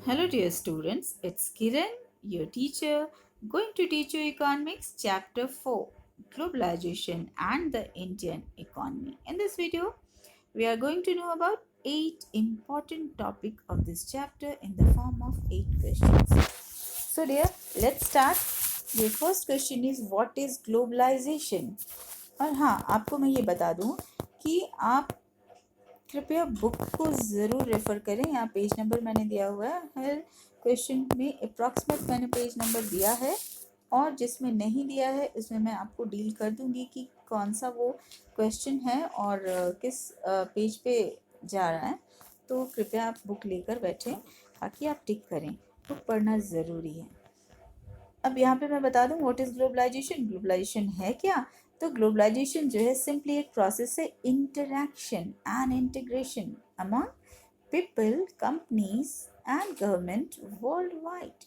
Hello, dear students. It's Kiran, your teacher, going to teach you Economics Chapter 4 Globalization and the Indian Economy. In this video, we are going to know about 8 important topics of this chapter in the form of 8 questions. So, dear, let's start. Your first question is what is globalization? और हाँ, आपको मैं ये बता दूँ कि आप कृपया बुक को ज़रूर रेफ़र करें। यहाँ पेज नंबर मैंने दिया हुआ है, हर क्वेश्चन में अप्रॉक्सीमेट मैंने पेज नंबर दिया है, और जिसमें नहीं दिया है उसमें मैं आपको डील कर दूँगी कि कौन सा वो क्वेश्चन है और किस पेज पे जा रहा है। तो कृपया आप बुक लेकर बैठें ताकि आप टिक करें। बुक पढ़ना ज़रूरी है। अब यहाँ पे मैं बता दूँ व्हाट इज़ ग्लोबलाइजेशन। ग्लोबलाइजेशन है क्या? तो ग्लोबलाइजेशन जो है सिंपली एक प्रोसेस है interaction and integration among people, companies and government worldwide.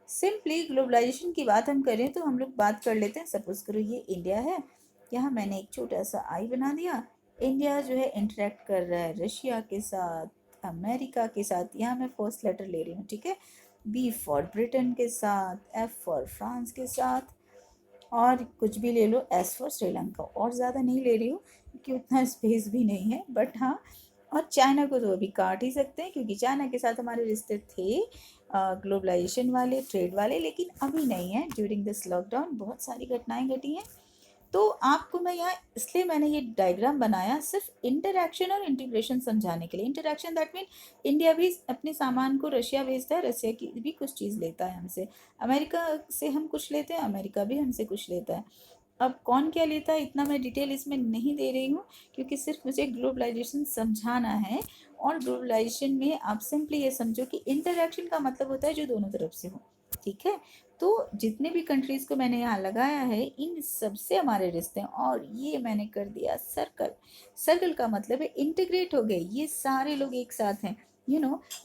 Simply globalization की बात हम करें तो हम लोग बात कर लेते हैं। सपोज करो ये इंडिया है, यहाँ मैंने एक छोटा सा आई बना दिया। इंडिया जो है इंटरेक्ट कर रहा है रशिया के साथ, अमेरिका के साथ। यहाँ मैं फर्स्ट लेटर ले रही हूँ, ठीक है। बी फॉर ब्रिटेन के साथ, एफ फॉर फ्रांस के साथ, और कुछ भी ले लो, एस फॉर श्रीलंका। और ज़्यादा नहीं ले रही हूँ क्योंकि उतना स्पेस भी नहीं है, बट हाँ। और चाइना को तो अभी काट ही सकते हैं क्योंकि चाइना के साथ हमारे रिश्ते थे ग्लोबलाइजेशन वाले, ट्रेड वाले, लेकिन अभी नहीं है। ड्यूरिंग दिस लॉकडाउन बहुत सारी घटनाएं घटी हैं। तो आपको मैं यहाँ इसलिए मैंने ये डायग्राम बनाया सिर्फ इंटरैक्शन और इंटीग्रेशन समझाने के लिए। इंटरैक्शन दैट मीन इंडिया भी अपने सामान को रशिया भेजता है, रशिया की भी कुछ चीज़ लेता है हमसे, अमेरिका से हम कुछ लेते हैं, अमेरिका भी हमसे कुछ लेता है। अब कौन क्या लेता है इतना मैं डिटेल इसमें नहीं दे रही हूँ क्योंकि सिर्फ मुझे ग्लोबलाइजेशन समझाना है। और ग्लोबलाइजेशन में आप सिंपली ये समझो कि इंटरैक्शन का मतलब होता है जो दोनों तरफ से हो, ठीक है। तो जितने भी कंट्रीज़ को मैंने यहाँ लगाया है इन सबसे हमारे रिश्ते हैं, और ये मैंने कर दिया सर्कल। सर्कल का मतलब है इंटीग्रेट हो गए, ये सारे लोग एक साथ हैं।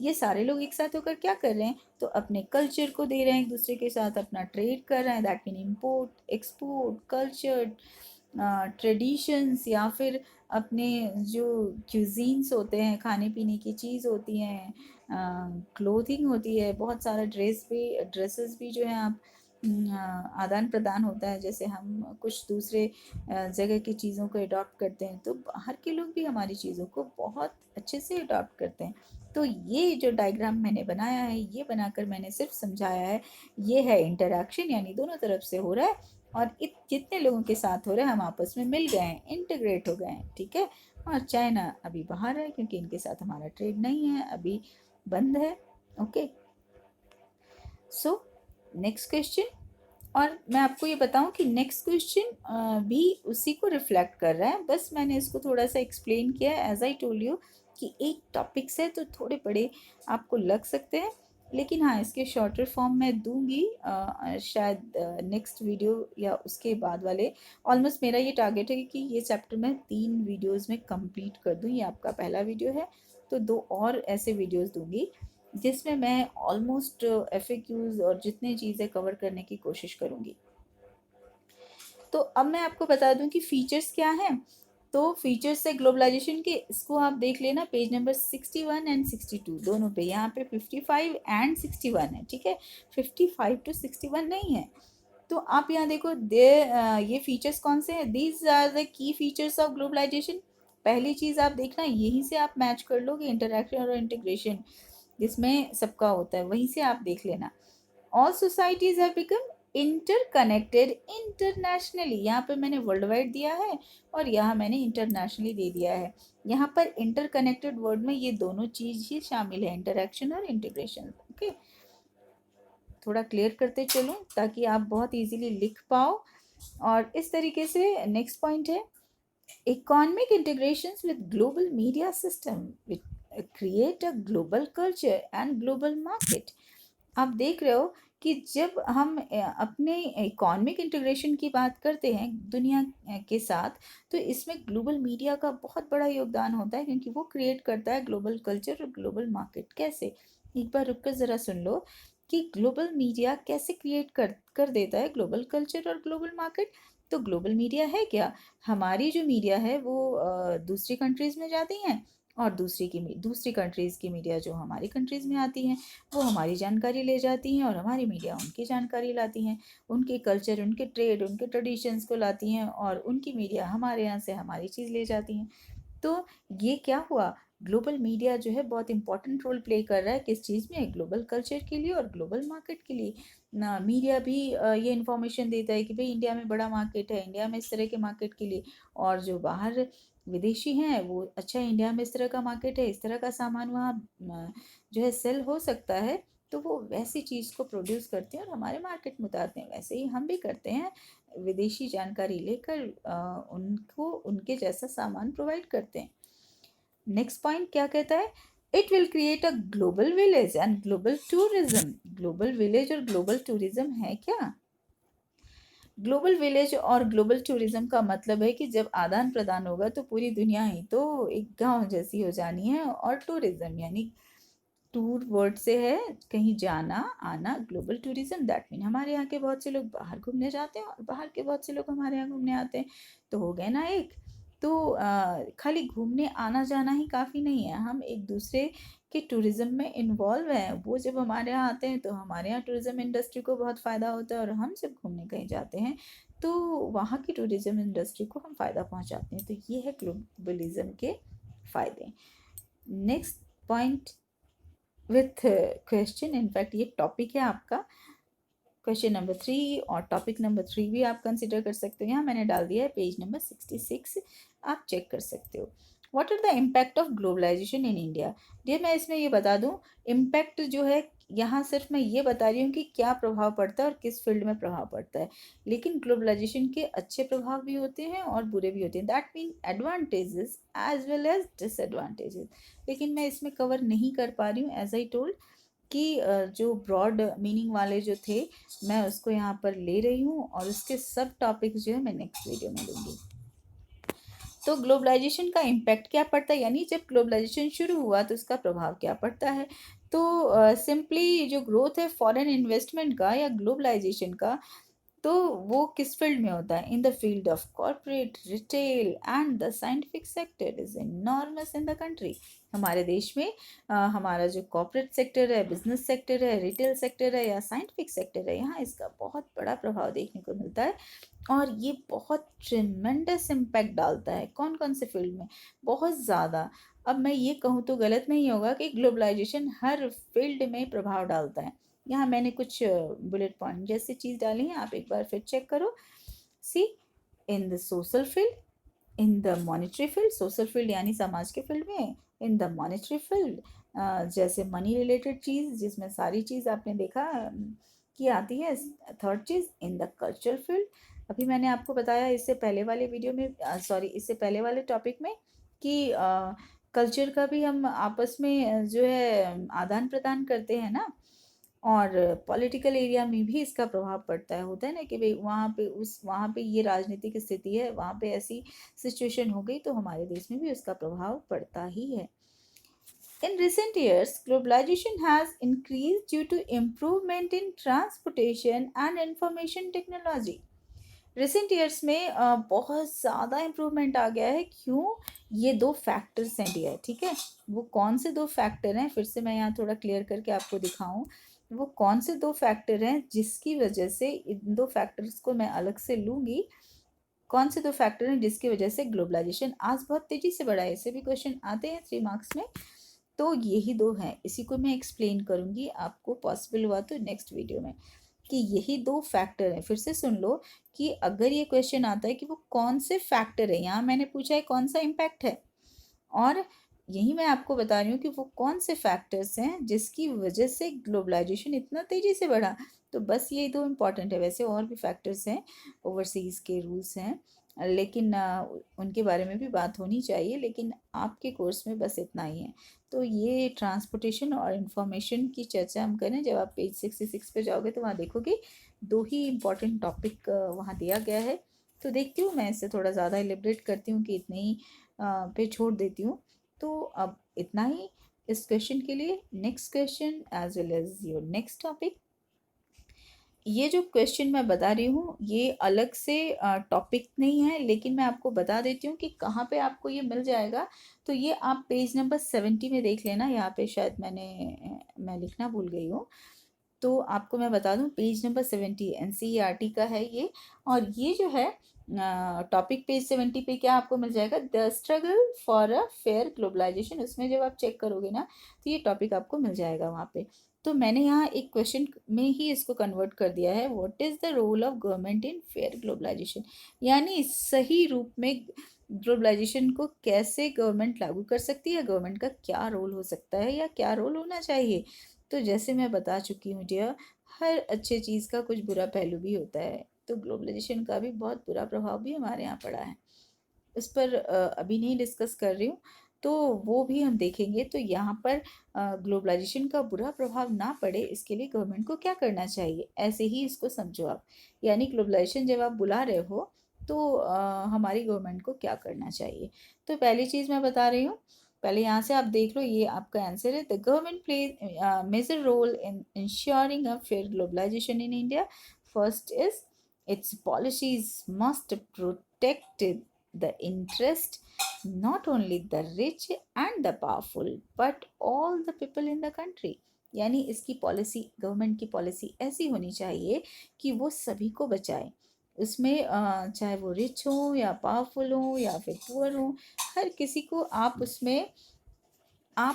ये सारे लोग एक साथ होकर क्या कर रहे हैं? तो अपने कल्चर को दे रहे हैं एक दूसरे के साथ, अपना ट्रेड कर रहे हैं। That mean import export, culture, traditions, या फिर अपने जो क्यूजीन्स होते हैं, खाने पीने की चीज़ होती हैं, क्लोथिंग होती है, बहुत सारा ड्रेसेस भी जो है आप आदान प्रदान होता है। जैसे हम कुछ दूसरे जगह की चीज़ों को अडॉप्ट करते हैं तो बाहर के लोग भी हमारी चीज़ों को बहुत अच्छे से अडॉप्ट करते हैं। तो ये जो डायग्राम मैंने बनाया है, ये बनाकर मैंने सिर्फ समझाया है, ये है इंटरैक्शन, यानी दोनों तरफ से हो रहा है। और जितने लोगों के साथ हो रहा है हम आपस में मिल गए हैं, इंटीग्रेट हो गए हैं, ठीक है। और चाइना अभी बाहर है क्योंकि इनके साथ हमारा ट्रेड नहीं है, अभी बंद है। Okay, so next question. और मैं आपको ये बताऊं कि नेक्स्ट क्वेश्चन भी उसी को रिफ्लेक्ट कर रहा है, बस मैंने इसको थोड़ा सा एक्सप्लेन किया है। एज आई टोल्ड यू कि एक टॉपिक्स है तो थोड़े बड़े आपको लग सकते हैं, लेकिन हाँ इसके शॉर्टर फॉर्म मैं दूंगी शायद नेक्स्ट वीडियो या उसके बाद वाले। ऑलमोस्ट मेरा ये टारगेट है कि ये चैप्टर मैं 3 वीडियोस में कंप्लीट कर दूँ। ये आपका पहला वीडियो है, तो 2 और ऐसे वीडियोस दूंगी जिसमें मैं ऑलमोस्ट एफएक्यूज और जितनी चीज़ें कवर करने की कोशिश करूँगी। तो अब मैं आपको बता दूं कि फीचर्स क्या हैं। तो फीचर्स है ग्लोबलाइजेशन के, इसको आप देख लेना पेज नंबर 61 एंड 62 दोनों पे। यहाँ पे 55 एंड 61 है, ठीक है। 55 to 61 नहीं है। तो आप यहाँ देखो ये फीचर्स कौन से हैं। These are the key features of globalization. पहली चीज़ आप देखना, यहीं से आप मैच कर लोगे इंटरैक्शन और इंटीग्रेशन, जिसमें सबका होता है, वहीं से आप देख लेना। All societies have become interconnected internationally. यहाँ पे मैंने वर्ल्ड वाइड दिया है और यहाँ मैंने इंटरनेशनली दे दिया है। यहाँ पर इंटरकनेक्टेड वर्ड में ये दोनों चीज ही शामिल है, इंटरेक्शन और इंटीग्रेशन। ओके, थोड़ा क्लियर करते चलूँ ताकि आप बहुत इजीली लिख पाओ। और इस तरीके से नेक्स्ट पॉइंट है economic integrations with global media system which create a global culture and global market। आप देख रहे हो कि जब हम अपने इकोनॉमिक इंटीग्रेशन की बात करते हैं दुनिया के साथ, तो इसमें ग्लोबल मीडिया का बहुत बड़ा योगदान होता है क्योंकि वो क्रिएट करता है ग्लोबल कल्चर और ग्लोबल मार्केट। कैसे? एक बार रुक कर ज़रा सुन लो कि ग्लोबल मीडिया कैसे क्रिएट कर कर देता है ग्लोबल कल्चर और ग्लोबल मार्केट। तो ग्लोबल मीडिया है क्या? हमारी जो मीडिया है वो दूसरी कंट्रीज़ में जाती हैं और दूसरी कंट्रीज़ की मीडिया जो हमारी कंट्रीज़ में आती हैं वो हमारी जानकारी ले जाती हैं और हमारी मीडिया उनकी जानकारी लाती हैं, उनके कल्चर, उनके ट्रेड, उनके ट्रेडिशंस को लाती हैं और उनकी मीडिया हमारे यहाँ से हमारी चीज़ ले जाती हैं। तो ये क्या हुआ, ग्लोबल मीडिया जो है बहुत इंपॉर्टेंट रोल प्ले कर रहा है किस चीज़ में, ग्लोबल कल्चर के लिए और ग्लोबल मार्केट के लिए ना। मीडिया भी ये इन्फॉर्मेशन देता है कि भाई इंडिया में बड़ा मार्केट है, इंडिया में इस तरह के मार्केट के लिए, और जो बाहर विदेशी हैं वो अच्छा इंडिया में इस तरह का मार्केट है, इस तरह का सामान वहाँ जो है सेल हो सकता है, तो वो वैसी चीज़ को प्रोड्यूस करते हैं और हमारे मार्केट में उतारते हैं। वैसे ही हम भी करते हैं, विदेशी जानकारी लेकर उनको उनके जैसा सामान प्रोवाइड करते हैं। नेक्स्ट पॉइंट क्या कहता है, it will create a global village and global tourism. Global village और ग्लोबल टूरिज्म है क्या? ग्लोबल विलेज और ग्लोबल टूरिज्म का मतलब है कि जब आदान प्रदान होगा तो पूरी दुनिया ही तो एक गांव जैसी हो जानी है, और टूरिज्म यानी टूर वर्ड से है कहीं जाना आना, ग्लोबल टूरिज्म दैट मीन हमारे यहाँ के बहुत से लोग बाहर घूमने जाते हैं और बाहर के बहुत से लोग हमारे यहाँ घूमने आते हैं, तो हो गए ना एक। तो खाली घूमने आना जाना ही काफ़ी नहीं है, हम एक दूसरे के टूरिज्म में इन्वॉल्व हैं। वो जब हमारे यहाँ आते हैं तो हमारे यहाँ टूरिज्म इंडस्ट्री को बहुत फ़ायदा होता है, और हम जब घूमने कहीं जाते हैं तो वहाँ की टूरिज्म इंडस्ट्री को हम फ़ायदा पहुँचाते हैं। तो ये है ग्लोबलिज्म के फ़ायदे। Next point with question, in fact ये टॉपिक है आपका क्वेश्चन नंबर 3, और टॉपिक नंबर 3 भी आप कंसिडर कर सकते हो। यहाँ मैंने डाल दिया है पेज नंबर 66, आप चेक कर सकते हो। What are the impact of globalization in India. ये मैं इसमें ये बता दूँ, इम्पैक्ट जो है यहाँ सिर्फ मैं ये बता रही हूँ कि क्या प्रभाव पड़ता है और किस फील्ड में प्रभाव पड़ता है, लेकिन ग्लोबलाइजेशन के अच्छे प्रभाव भी होते हैं और बुरे भी होते हैं, that mean advantages as well as disadvantages. लेकिन मैं इसमें कवर नहीं कर पा रही हूँ, एज आई टोल्ड कि जो ब्रॉड मीनिंग वाले जो थे मैं उसको यहाँ पर ले रही हूँ, और उसके सब टॉपिक्स जो है मैं नेक्स्ट वीडियो में लूँगी। तो ग्लोबलाइजेशन का इम्पैक्ट क्या पड़ता है, यानी जब ग्लोबलाइजेशन शुरू हुआ तो उसका प्रभाव क्या पड़ता है। तो सिंपली जो ग्रोथ है फॉरेन इन्वेस्टमेंट का या ग्लोबलाइजेशन का, तो वो किस फील्ड में होता है, in the field of corporate retail and the scientific sector is enormous in the country. हमारे देश में हमारा जो कॉर्पोरेट सेक्टर है, बिजनेस सेक्टर है, रिटेल सेक्टर है या साइंटिफिक सेक्टर है, यहाँ इसका बहुत बड़ा प्रभाव देखने को मिलता है, और ये बहुत ट्रिमेंडस इम्पैक्ट डालता है कौन कौन से फील्ड में, बहुत ज़्यादा। अब मैं ये कहूँ तो गलत नहीं होगा कि ग्लोबलाइजेशन हर फील्ड में प्रभाव डालता है। यहाँ मैंने कुछ बुलेट पॉइंट जैसी चीज़ डाली हैं, आप एक बार फिर चेक करो। See, in the social field, in the monetary field, social field यानी समाज के फील्ड में, इन द मॉनेटरी फील्ड जैसे मनी रिलेटेड चीज़ जिसमें सारी चीज़ आपने देखा कि आती है। थर्ड चीज़ इन द कल्चरल फील्ड, अभी मैंने आपको बताया इससे पहले वाले वीडियो में, सॉरी इससे पहले वाले टॉपिक में, कि कल्चर का भी हम आपस में जो है आदान प्रदान करते हैं ना, और पॉलिटिकल एरिया में भी इसका प्रभाव पड़ता है। होता है ना कि भाई वहाँ पे ये राजनीतिक स्थिति है, वहाँ पे ऐसी सिचुएशन हो गई, तो हमारे देश में भी उसका प्रभाव पड़ता ही है। In recent years, globalization has increased due to improvement in transportation and information technology. Recent years में बहुत ज़्यादा इम्प्रूवमेंट आ गया है। क्यों? ये दो फैक्टर्स हैं डियर, ठीक है। वो कौन से दो फैक्टर हैं, फिर से मैं यहाँ थोड़ा क्लियर करके आपको दिखाऊं, वो कौन से दो फैक्टर हैं जिसकी वजह से, इन दो फैक्टर्स को मैं अलग से लूँगी, कौन से दो फैक्टर हैं जिसकी वजह से ग्लोबलाइजेशन आज बहुत तेज़ी से बढ़ा है। इससे भी क्वेश्चन आते हैं 3 मार्क्स में, तो यही दो हैं, इसी को मैं एक्सप्लेन करूँगी आपको, पॉसिबल हुआ तो नेक्स्ट वीडियो में, कि यही दो फैक्टर हैं। फिर से सुन लो कि अगर ये क्वेश्चन आता है कि वो कौन से फैक्टर है, यहाँ मैंने पूछा है कौन सा इम्पैक्ट है, और यही मैं आपको बता रही हूँ कि वो कौन से फैक्टर्स हैं जिसकी वजह से ग्लोबलाइजेशन इतना तेज़ी से बढ़ा। तो बस ये दो इम्पॉर्टेंट है, वैसे और भी फैक्टर्स हैं, ओवरसीज़ के रूल्स हैं, लेकिन उनके बारे में भी बात होनी चाहिए, लेकिन आपके कोर्स में बस इतना ही है। तो ये ट्रांसपोर्टेशन और इन्फॉर्मेशन की चर्चा हम करें, जब आप पेज 66 पे जाओगे तो वहाँ देखोगे दो ही इम्पॉर्टेंट टॉपिक वहाँ दिया गया है। तो देखती हूँ मैं इससे थोड़ा ज़्यादा एलिब्रेट करती हूँ कि इतने ही पे छोड़ देती हूँ। तो अब इतना ही इस क्वेश्चन के लिए। Next question as well as your next topic, ये जो क्वेश्चन मैं बता रही हूँ ये अलग से टॉपिक नहीं है, लेकिन मैं आपको बता देती हूँ कि कहाँ पे आपको ये मिल जाएगा। तो ये आप पेज नंबर 70 में देख लेना, यहाँ पे शायद मैं लिखना भूल गई हूँ। तो आपको मैं बता दूं पेज नंबर 70 एनसीईआरटी का है ये। और ये जो है टॉपिक पेज 70 पे क्या आपको मिल जाएगा, the struggle for a fair globalization. उसमें जब आप चेक करोगे ना तो ये टॉपिक आपको मिल जाएगा वहाँ पे। तो मैंने यहाँ एक क्वेश्चन में ही इसको कन्वर्ट कर दिया है, what is the role of government in fair globalization. यानी सही रूप में ग्लोबलाइजेशन को कैसे गवर्नमेंट लागू कर सकती है, गवर्नमेंट का क्या रोल हो सकता है या क्या रोल होना चाहिए। तो जैसे मैं बता चुकी हूँ डियर, हर अच्छे चीज़ का कुछ बुरा पहलू भी होता है। तो ग्लोबलाइजेशन का भी बहुत बुरा प्रभाव भी हमारे यहाँ पड़ा है, उस पर अभी नहीं डिस्कस कर रही हूँ। तो वो भी हम देखेंगे। तो यहाँ पर ग्लोबलाइजेशन का बुरा प्रभाव ना पड़े इसके लिए गवर्नमेंट को क्या करना चाहिए, ऐसे ही इसको समझो आप। यानी ग्लोबलाइजेशन जब आप बुला रहे हो तो हमारी गवर्नमेंट को क्या करना चाहिए। तो पहली चीज़ मैं बता रही हूँ, पहले यहाँ से आप देख लो, ये आपका आंसर है। The government plays major role in ensuring a fair globalization in India. First is its policies must protect the interest not only the rich and the powerful but all the people in the country। यानी इसकी policy, government की policy ऐसी होनी चाहिए कि वो सभी को बचाए। उसमें चाहे वो रिच हो या पावरफुल हो या फिर पुअर हो, हर किसी को आप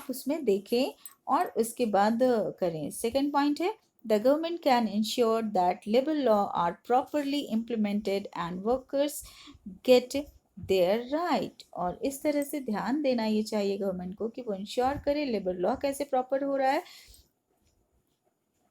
उसमें देखें और उसके बाद करें। सेकंड पॉइंट है, the government can ensure that labour law are properly implemented and workers get their right. और इस तरह से ध्यान देना ये चाहिए गवर्नमेंट को कि वो इंश्योर करे लेबर लॉ कैसे प्रॉपर हो रहा है,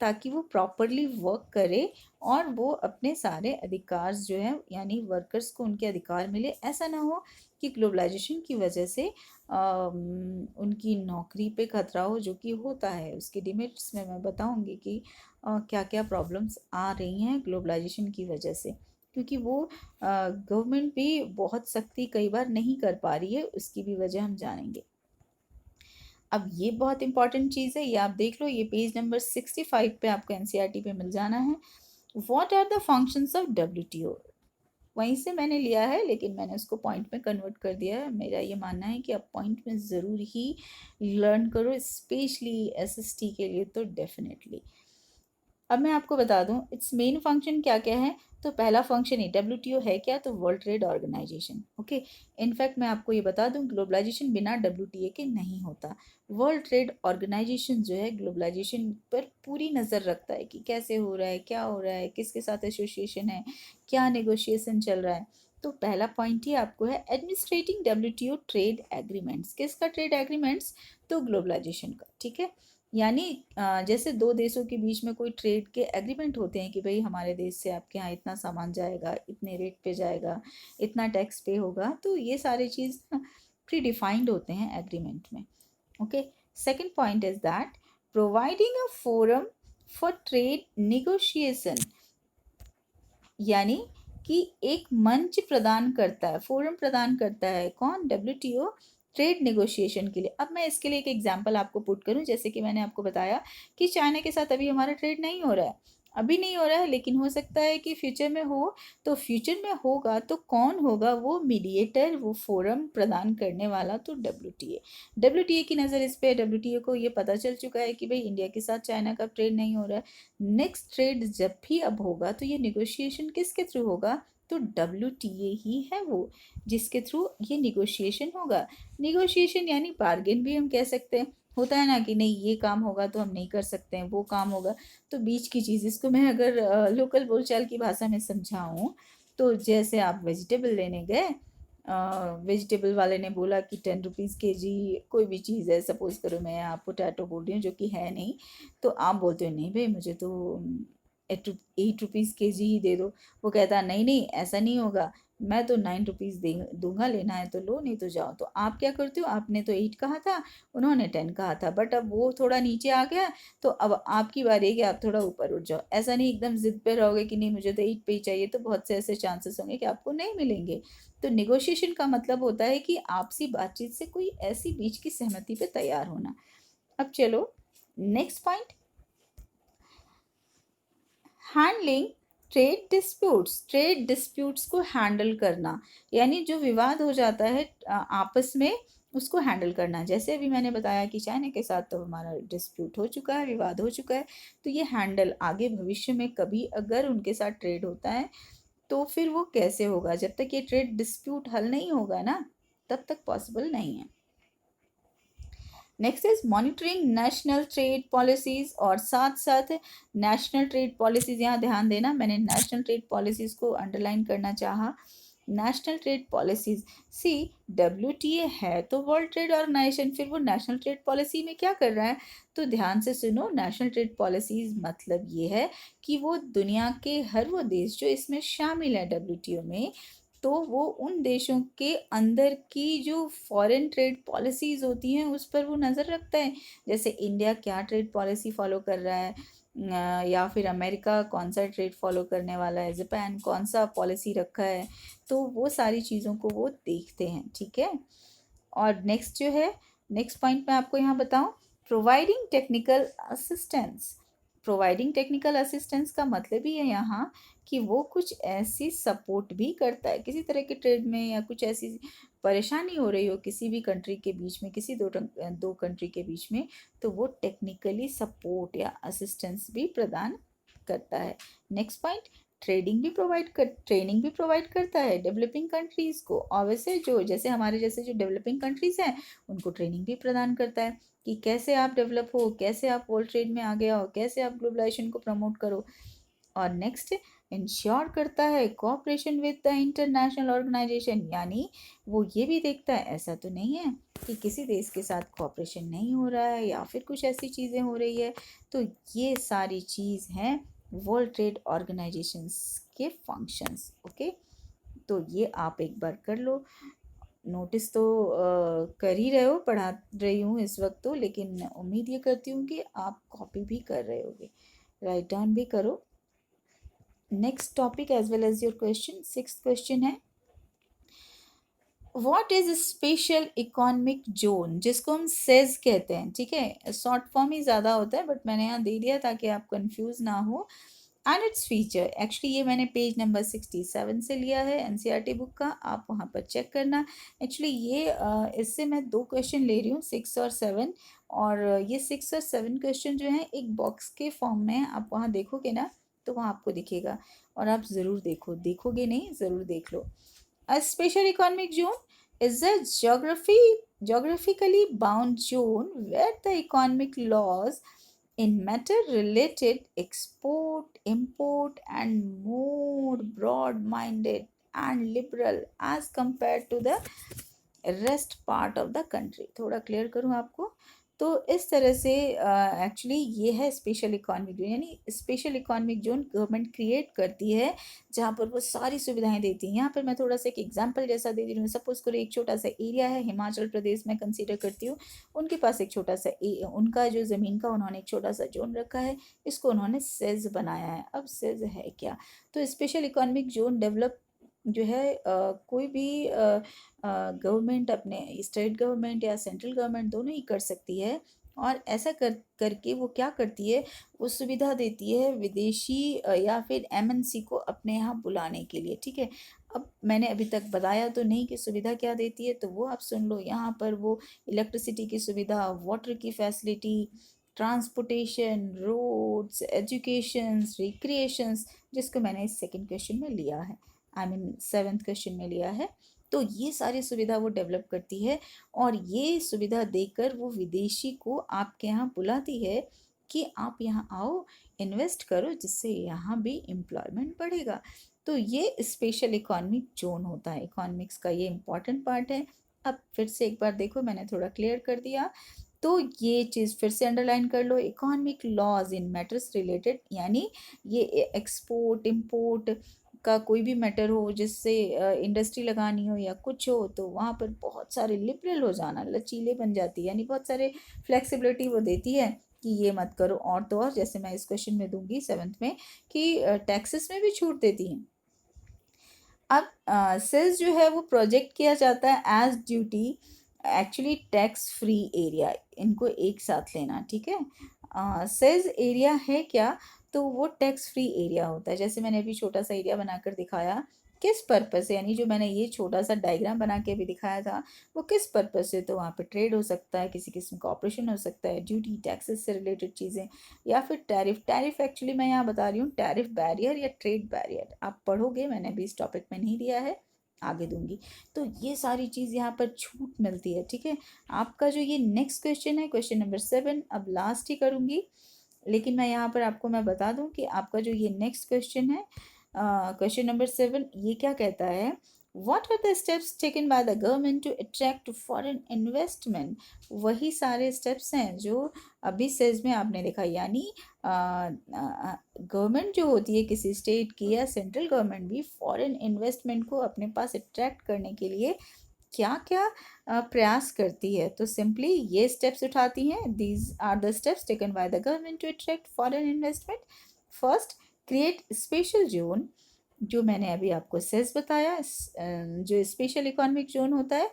ताकि वो प्रॉपरली वर्क करे और वो अपने सारे अधिकार जो है, यानी वर्कर्स को उनके अधिकार मिले। ऐसा ना हो कि ग्लोबलाइजेशन की वजह से उनकी नौकरी पे खतरा हो, जो कि होता है। उसके डिमेरिट्स में मैं बताऊंगी कि क्या क्या प्रॉब्लम्स आ रही हैं ग्लोबलाइजेशन की वजह से, क्योंकि वो गवर्नमेंट भी बहुत सख्ती कई बार नहीं कर पा रही है, उसकी भी वजह हम जानेंगे। अब ये बहुत इंपॉर्टेंट चीज़ है, ये आप देख लो, ये पेज नंबर 65 पे आपको एनसीईआरटी पे मिल जाना है। What are the functions of WTO. वहीं से मैंने लिया है, लेकिन मैंने उसको पॉइंट में कन्वर्ट कर दिया है। मेरा ये मानना है कि आप पॉइंट में ज़रूर ही लर्न करो, स्पेशली एसएसटी के लिए तो डेफिनेटली। अब मैं आपको बता दूं इट्स मेन फंक्शन क्या क्या है। तो पहला फंक्शन है, डब्ल्यूटीओ है क्या, तो world trade organization. Okay, in fact मैं आपको ये बता दूं ग्लोबलाइजेशन बिना डब्ल्यूटीए के नहीं होता। वर्ल्ड ट्रेड ऑर्गेनाइजेशन जो है ग्लोबलाइजेशन पर पूरी नज़र रखता है कि कैसे हो रहा है, क्या हो रहा है, किसके साथ एसोसिएशन है, क्या नेगोशिएशन चल रहा है। तो पहला पॉइंट ही आपको है एडमिनिस्ट्रेटिंग डब्ल्यूटीओ ट्रेड एग्रीमेंट्स। किसका ट्रेड एग्रीमेंट्स, तो ग्लोबलाइजेशन का। ठीक है, यानी जैसे दो देशों के बीच में कोई ट्रेड के एग्रीमेंट होते हैं कि भाई हमारे देश से आपके यहाँ इतना सामान जाएगा, इतने रेट पे जाएगा, इतना टैक्स पे होगा, तो ये सारी चीज़ ना प्री डिफाइंड होते हैं एग्रीमेंट में। Okay, second point is that providing a forum for trade negotiation. यानी कि एक मंच प्रदान करता है, फोरम प्रदान करता है, कौन, डब्ल्यूटीओ ट्रेड नेगोशिएशन के लिए। अब मैं इसके लिए एक एग्जांपल आपको पुट करूं, जैसे कि मैंने आपको बताया कि चाइना के साथ अभी हमारा ट्रेड नहीं हो रहा है, अभी नहीं हो रहा है, लेकिन हो सकता है कि फ्यूचर में हो। तो फ्यूचर में होगा तो कौन होगा, वो मीडिएटर, वो फोरम प्रदान करने वाला, तो डब्ल्यूटीए। डब्ल्यूटीए की नज़र इस पे, डब्ल्यूटीए को ये पता चल चुका है कि भाई इंडिया के साथ चाइना का ट्रेड नहीं हो रहा है, नेक्स्ट ट्रेड जब भी अब होगा तो ये निगोशिएशन किसके थ्रू होगा, तो डब्ल्यूटीए ही है वो जिसके थ्रू ये निगोशिएशन होगा। निगोशिएशन यानी बार्गेन भी हम कह सकते हैं। होता है ना कि नहीं ये काम होगा तो हम नहीं कर सकते हैं, वो काम होगा तो बीच की चीज़। इसको मैं अगर लोकल बोलचाल की भाषा में समझाऊँ तो जैसे आप वेजिटेबल लेने गए, वेजिटेबल वाले ने बोला कि 10 रुपीज़ केजी कोई भी चीज़ है, सपोज करो मैं यहाँ पोटैटो बोल रही हूँ जो कि है नहीं, तो आप बोलते हो नहीं भाई मुझे तो 8 रुपीज़ केजी ही दे दो। वो कहता नहीं नहीं ऐसा नहीं होगा, मैं तो 9 रुपीज़ दे दूंगा, लेना है तो लो नहीं तो जाओ। तो आप क्या करते हो, आपने तो 8 कहा था, उन्होंने 10 कहा था, बट अब वो थोड़ा नीचे आ गया, तो अब आपकी बारी है कि आप थोड़ा ऊपर उठ जाओ। ऐसा नहीं एकदम जिद पे रहोगे कि नहीं मुझे तो 8 पे ही चाहिए, तो बहुत से ऐसे चांसेस होंगे कि आपको नहीं मिलेंगे। तो निगोशिएशन का मतलब होता है कि आपसी बातचीत से कोई ऐसी बीच की सहमति पे तैयार होना। अब चलो next point, handling trade disputes, trade disputes को हैंडल करना, यानी जो विवाद हो जाता है आपस में, उसको हैंडल करना। जैसे अभी मैंने बताया कि चाइना के साथ तो हमारा डिस्प्यूट हो चुका है, विवाद हो चुका है, तो ये हैंडल आगे भविष्य में कभी अगर उनके साथ ट्रेड होता है तो फिर वो कैसे होगा, जब तक ये ट्रेड डिस्प्यूट हल नहीं होगा ना, तब तक पॉसिबल नहीं है। Next is monitoring national trade policies, और साथ साथ नेशनल ट्रेड पॉलिसीज, यहाँ ध्यान देना, मैंने नेशनल ट्रेड पॉलिसीज को अंडरलाइन करना चाहा। नेशनल ट्रेड पॉलिसीज, सी WTA है तो वर्ल्ड ट्रेड ऑर्गेनाइजेशन, फिर वो नेशनल ट्रेड पॉलिसी में क्या कर रहा है, तो ध्यान से सुनो, नेशनल ट्रेड पॉलिसीज मतलब ये है कि वो दुनिया के हर वो देश जो इसमें शामिल है WTO में, तो वो उन देशों के अंदर की जो फॉरेन ट्रेड पॉलिसीज़ होती हैं उस पर वो नज़र रखता है। जैसे इंडिया क्या ट्रेड पॉलिसी फॉलो कर रहा है, या फिर अमेरिका कौन सा ट्रेड फॉलो करने वाला है, जापान कौन सा पॉलिसी रखा है, तो वो सारी चीज़ों को वो देखते हैं, ठीक है। और नेक्स्ट जो है, नेक्स्ट पॉइंट मैं आपको यहाँ बताऊँ, providing technical assistance. Providing technical assistance का मतलब ही है यहाँ कि वो कुछ ऐसी सपोर्ट भी करता है किसी तरह के ट्रेड में, या कुछ ऐसी परेशानी हो रही हो किसी भी कंट्री के बीच में, किसी दो कंट्री के बीच में, तो वो टेक्निकली सपोर्ट या असिस्टेंस भी प्रदान करता है। नेक्स्ट पॉइंट, ट्रेनिंग भी प्रोवाइड करता है डेवलपिंग कंट्रीज़ को, और वैसे जो जैसे हमारे जैसे जो डेवलपिंग कंट्रीज़ हैं उनको ट्रेनिंग भी प्रदान करता है कि कैसे आप डेवलप हो, कैसे आप वर्ल्ड ट्रेड में आगे आओ, कैसे आप ग्लोबलाइजेशन को प्रमोट करो। और नेक्स्ट, इंश्योर करता है cooperation with the international organization, यानी वो ये भी देखता है ऐसा तो नहीं है कि किसी देश के साथ कोऑपरेशन नहीं हो रहा है या फिर कुछ ऐसी चीज़ें हो रही है, तो ये सारी चीज़ हैं वर्ल्ड ट्रेड ऑर्गेनाइजेशंस के फंक्शंस। ओके, तो ये आप एक बार कर लो, नोटिस तो कर ही रहे हो, पढ़ा रही हूँ इस वक्त तो, लेकिन उम्मीद ये करती हूँ कि आप कॉपी भी कर रहे होगे, राइट डाउन भी करो। Next topic as well as your question, sixth question है, what is special economic zone, जिसको हम सेज कहते हैं, ठीक है, शॉर्ट फॉर्म ही ज़्यादा होता है बट मैंने यहाँ दे दिया ताकि आप कंफ्यूज ना हो। एंड इट्स फीचर, एक्चुअली ये मैंने पेज नंबर 67 से लिया है NCERT बुक का, आप वहाँ पर चेक करना। एक्चुअली ये इससे मैं दो क्वेश्चन ले रही हूँ, 6 और 7, और ये 6 और 7 क्वेश्चन जो हैं एक बॉक्स के फॉर्म में, आप वहाँ देखोगे ना तो वहाँ आपको दिखेगा, और आप ज़रूर देखो, देखोगे नहीं ज़रूर देख लो। A special economic zone is a geographically bound zone where the economic laws in matter related export, import, and more broad-minded and liberal as compared to the rest part of the country. थोड़ा clear करूँ आपको, तो इस तरह से actually ये है special economic zone, यानी special economic zone government create करती है जहाँ पर वो सारी सुविधाएं देती हैं। यहाँ पर मैं थोड़ा सा एक एग्जांपल जैसा दे रही हूँ, सपोज करो एक छोटा सा एरिया है, हिमाचल प्रदेश में कंसीडर करती हूँ, उनके पास एक छोटा सा उनका जो ज़मीन का उन्होंने एक छोटा सा जोन रखा है, इसको उन्होंने सेज बनाया है। अब सेज है क्या, तो स्पेशल इकोनॉमिक जोन डेवलप जो है कोई भी गवर्नमेंट, अपने स्टेट गवर्नमेंट या सेंट्रल गवर्नमेंट दोनों ही कर सकती है, और ऐसा करके वो क्या करती है, वो सुविधा देती है विदेशी या फिर MNC को अपने यहाँ बुलाने के लिए, ठीक है। अब मैंने अभी तक बताया तो नहीं कि सुविधा क्या देती है, तो वो आप सुन लो, यहाँ पर वो इलेक्ट्रिसिटी की सुविधा, वाटर की facility, transportation, roads, educations, recreations, जिसको मैंने इस सेकंड क्वेश्चन में लिया है, आई मीन 7th क्वेश्चन में लिया है, तो ये सारी सुविधा वो डेवलप करती है, और ये सुविधा देकर वो विदेशी को आपके यहाँ बुलाती है कि आप यहाँ आओ, इन्वेस्ट करो, जिससे यहाँ भी एम्प्लॉयमेंट बढ़ेगा। तो ये स्पेशल इकोनॉमिक जोन होता है, इकोनॉमिक्स का ये इम्पॉर्टेंट पार्ट है। अब फिर से एक बार देखो, मैंने थोड़ा क्लियर कर दिया, तो ये चीज़ फिर से अंडरलाइन कर लो, इकोनॉमिक लॉज इन मैटर्स रिलेटेड, यानी ये एक्सपोर्ट इम्पोर्ट का कोई भी मैटर हो, जिससे इंडस्ट्री लगानी हो या कुछ हो, तो वहाँ पर बहुत सारे लिबरल हो जाना, लचीले बन जाती है, यानी बहुत सारे फ्लेक्सिबिलिटी वो देती है कि ये मत करो, और तो और जैसे मैं इस क्वेश्चन में दूंगी 7th में कि टैक्सेस में भी छूट देती हैं। अब सेल्स जो है वो प्रोजेक्ट किया जाता है as duty, actually tax free area, इनको एक साथ लेना, ठीक है। सेल्स एरिया है क्या, तो वो टैक्स फ्री एरिया होता है। जैसे मैंने अभी छोटा सा एरिया बनाकर दिखाया, किस पर्पज़ से, यानी जो मैंने ये छोटा सा डायग्राम बना के भी दिखाया था, वो किस पर्पज़ से, तो वहाँ पे ट्रेड हो सकता है, किसी किस्म का ऑपरेशन हो सकता है, ड्यूटी टैक्सेस से रिलेटेड चीज़ें, या फिर टैरिफ। टैरिफ एक्चुअली मैं यहाँ बता रही हूँ टैरिफ बैरियर या ट्रेड बैरियर, आप पढ़ोगे, मैंने अभी इस टॉपिक में नहीं दिया है, आगे दूंगी। तो ये सारी चीज़ यहाँ पर छूट मिलती है, ठीक है। आपका जो ये नेक्स्ट क्वेश्चन है, क्वेश्चन नंबर 7, अब लास्ट ही करूँगी, लेकिन मैं यहाँ पर आपको मैं बता दूँ कि आपका जो ये नेक्स्ट क्वेश्चन है, क्वेश्चन नंबर 7, ये क्या कहता है, what are the steps taken by the government to attract foreign investment. वही सारे स्टेप्स हैं जो अभी सेज में आपने देखा, यानी गवर्नमेंट जो होती है किसी स्टेट की या सेंट्रल गवर्नमेंट भी फॉरेन इन्वेस्टमेंट को अपने पास अट्रैक्ट करने के लिए क्या क्या प्रयास करती है। तो सिंपली ये स्टेप्स उठाती हैं, these are the steps taken by the government to attract foreign investment. First, create special zone, जो मैंने अभी आपको सेज बताया, जो स्पेशल इकोनॉमिक जोन होता है,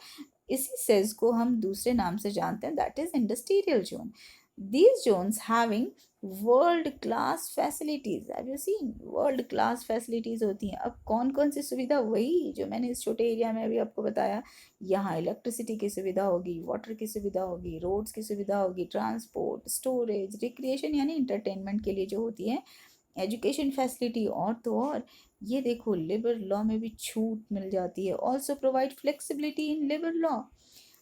इसी सेज को हम दूसरे नाम से जानते हैं, that is industrial zone. These zones having world class facilities, have you seen, world class facilities होती हैं। अब कौन कौन सी सुविधा, वही जो मैंने इस छोटे एरिया में अभी आपको बताया, यहाँ इलेक्ट्रिसिटी की सुविधा होगी, वाटर की सुविधा होगी, रोड्स की सुविधा होगी, ट्रांसपोर्ट, स्टोरेज, रिक्रिएशन यानी इंटरटेनमेंट के लिए जो होती है, एजुकेशन फैसिलिटी, और तो और ये देखो लेबर लॉ में भी छूट मिल जाती है। Also provide flexibility in labour law.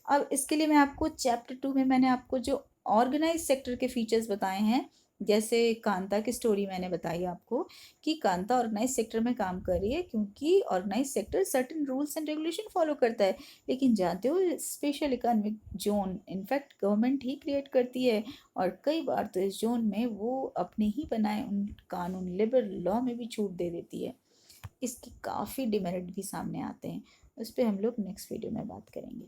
अब इसके लिए मैं आपको चैप्टर 2 में मैंने आपको जो ऑर्गेनाइज सेक्टर के फीचर्स बताए हैं, जैसे कांता की स्टोरी मैंने बताई आपको कि कांता ऑर्गेनाइज सेक्टर में काम कर रही है क्योंकि organise sector certain rules and regulation follow करता है। लेकिन जानते हो special economic zone in fact government ही क्रिएट करती है, और कई बार तो इस जोन में वो अपने ही बनाए उन कानून, लेबर लॉ में भी छूट दे देती है। इसके काफ़ी डिमेरिट भी सामने आते हैं, उस पर हम लोग नेक्स्ट वीडियो में बात करेंगे।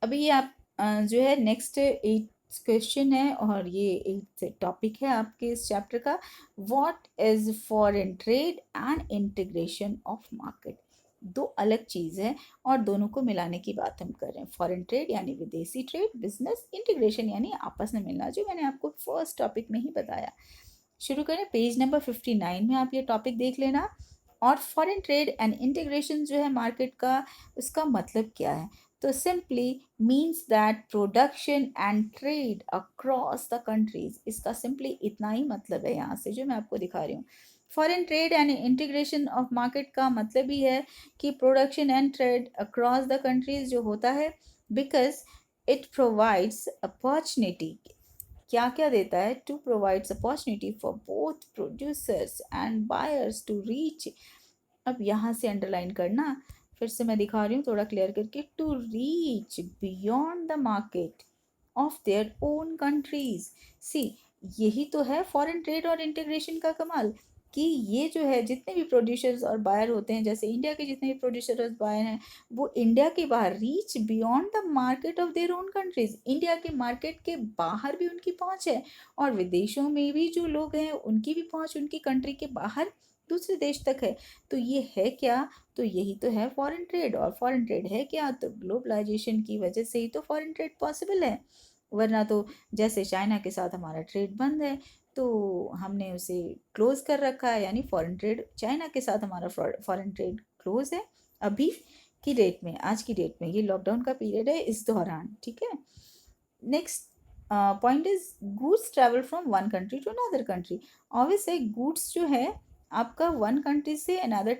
अभी ये आप जो है नेक्स्ट 8 क्वेश्चन है, और ये 8th टॉपिक है आपके इस चैप्टर का, what is foreign trade and integration of market. दो अलग चीज़ है और दोनों को मिलाने की बात हम कर रहे हैं। फॉरेन ट्रेड यानी विदेशी ट्रेड, बिजनेस, इंटीग्रेशन यानी आपस में मिलना, जो मैंने आपको फर्स्ट टॉपिक में ही बताया। शुरू करें, पेज नंबर 59 में आप ये टॉपिक देख लेना। और फॉरेन ट्रेड एंड इंटीग्रेशन जो है मार्केट का, उसका मतलब क्या है, तो simply means that production and trade across the countries. इसका सिंपली इतना ही मतलब है यहाँ से जो मैं आपको दिखा रही हूँ। Foreign trade and integration of market का मतलब ही है कि production and trade across the countries जो होता है, बिकॉज इट प्रोवाइड्स अपॉर्चुनिटी। क्या क्या देता है, to provides opportunity for both producers and buyers to reach. अब यहाँ से अंडरलाइन करना, फिर से मैं दिखा रही हूँ थोड़ा क्लियर करके, to reach beyond the market of their own countries. See, यही तो है फॉरेन ट्रेड और इंटीग्रेशन का कमाल, कि ये जो है जितने भी प्रोड्यूसर्स और बायर होते हैं, जैसे इंडिया के जितने भी प्रोड्यूसर और बायर हैं, वो इंडिया के बाहर reach beyond the market of their own countries, India के मार्केट के बाहर भी उनकी पहुंच है, और विदेशों में भी जो लोग हैं उनकी भी पहुंच उनकी कंट्री के बाहर दूसरे देश तक है। तो ये है क्या, तो यही तो है फॉरेन ट्रेड। और फॉरेन ट्रेड है क्या, तो ग्लोबलाइजेशन की वजह से ही तो फॉरेन ट्रेड पॉसिबल है, वरना तो जैसे चाइना के साथ हमारा ट्रेड बंद है तो हमने उसे क्लोज कर रखा है, यानी फॉरेन ट्रेड, चाइना के साथ हमारा फॉरेन ट्रेड क्लोज है अभी की डेट में, आज की डेट में, ये लॉकडाउन का पीरियड है इस दौरान, ठीक है। Next point is goods travel from one country to another country. Obviously goods जो है आपका वन कंट्री से अनदर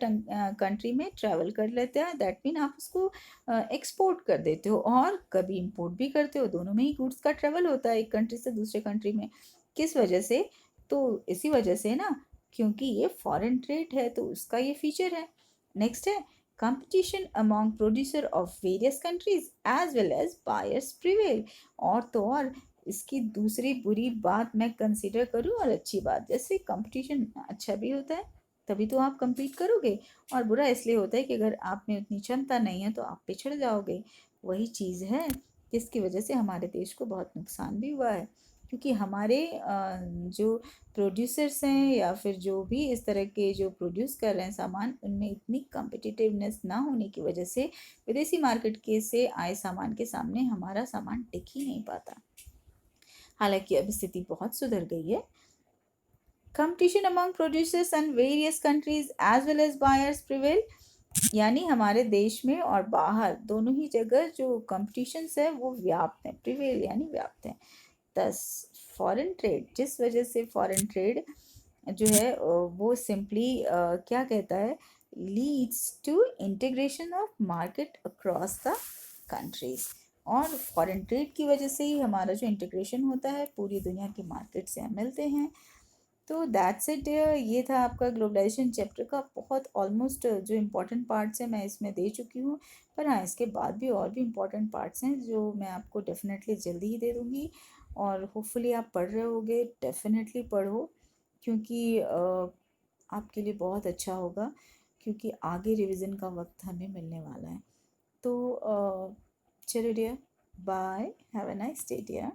कंट्री में ट्रैवल कर लेते हैं, दैट मीन आप उसको एक्सपोर्ट कर देते हो और कभी इंपोर्ट भी करते हो, दोनों में ही गुड्स का ट्रैवल होता है एक कंट्री से दूसरे कंट्री में। किस वजह से, तो इसी वजह से ना, क्योंकि ये फॉरेन ट्रेड है तो उसका ये फीचर है। नेक्स्ट है competition among producer of various countries as well as buyers prevail। और तो और इसकी दूसरी बुरी बात मैं कंसिडर करूँ और अच्छी बात, जैसे कंपटीशन अच्छा भी होता है तभी तो आप compete करोगे, और बुरा इसलिए होता है कि अगर आप में उतनी क्षमता नहीं है तो आप पिछड़ जाओगे। वही चीज़ है जिसकी वजह से हमारे देश को बहुत नुकसान भी हुआ है, क्योंकि हमारे जो प्रोड्यूसर्स हैं या फिर जो भी इस तरह के जो प्रोड्यूस कर रहे हैं सामान, उनमें इतनी कम्पिटिटिवनेस ना होने की वजह से विदेशी मार्केट के से आए सामान के सामने हमारा सामान टिक ही नहीं पाता। हालांकि अब स्थिति बहुत सुधर गई है, Competition among producers and various countries as well as buyers prevail. यानी हमारे देश में और बाहर दोनों ही जगह जो competitions है वो व्याप्त हैं, prevail यानी व्याप्त हैं. दस फॉरेन ट्रेड, जिस वजह से फॉरेन ट्रेड जो है वो सिंपली क्या कहता है, leads to integration of market across the countries. और फॉरेन ट्रेड की वजह से ही हमारा जो इंटीग्रेशन होता है पूरी दुनिया की मार्केट से हम मिलते हैं. तो दैट्स इट. ये था आपका ग्लोबलाइजेशन चैप्टर का बहुत ऑलमोस्ट जो इम्पोर्टेंट पार्ट्स हैं मैं इसमें दे चुकी हूँ. पर हाँ, इसके बाद भी और भी इम्पोर्टेंट पार्ट्स हैं जो मैं आपको डेफिनेटली जल्दी ही दे दूँगी. और होपफुली आप पढ़ रहे होगे, डेफिनेटली पढ़ो, क्योंकि आपके लिए बहुत अच्छा होगा, क्योंकि आगे रिवीजन का वक्त हमें मिलने वाला है. तो चलो dear, bye, have a nice day dear.